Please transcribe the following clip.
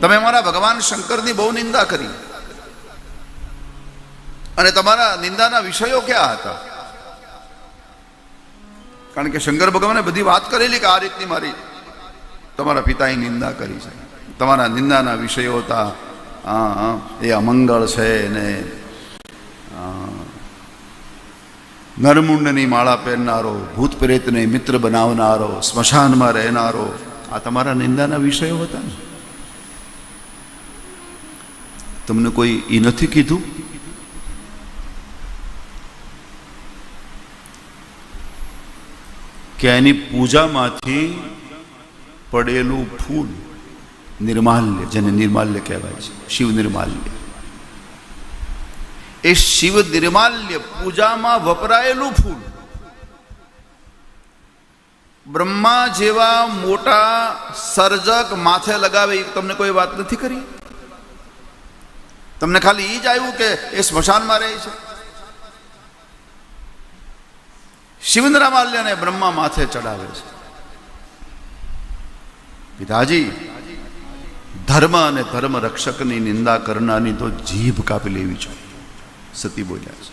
તમે અમારા ભગવાન શંકરની બહુ નિંદા કરી, અને તમારા નિંદાના વિષયો ક્યાં હતા? કારણ કે શંકર ભગવાને બધી વાત કરેલી કે આ રીતની મારી તમારા પિતાએ નિંદા કરી છે. તમારા નિંદાના વિષયો હતા એ અમંગળ છે ને નરમુંડની માળા પહેરનારો, ભૂત પ્રેતને મિત્ર બનાવનારો, સ્મશાનમાં રહેનારો, આ તમારા નિંદાના વિષયો હતા ને. તમને કોઈ એ નથી કીધું કે એની પૂજામાંથી પડેલું ફૂલ નિર્માલ્ય, જેને નિર્માલ્ય કહેવાય છે, શિવ નિર્માલ્ય, એ શિવ નિર્માલ્ય પૂજામાં વપરાયેલું ફૂલ બ્રહ્મા જેવા મોટા સર્જક માથે લગાવે, એ તમને કોઈ વાત નથી કરી? તમને ખાલી એ જ આવ્યું કે એ સ્મશાનમાં રહે છે? શિવ નિર્માલ્યને બ્રહ્મા માથે ચડાવે છે. પિતાજી, ધર્મ અને ધર્મ રક્ષકની નિંદા કરનારની તો જીભ કાપી લેવી જોઈએ, સતી બોલ્યા છે.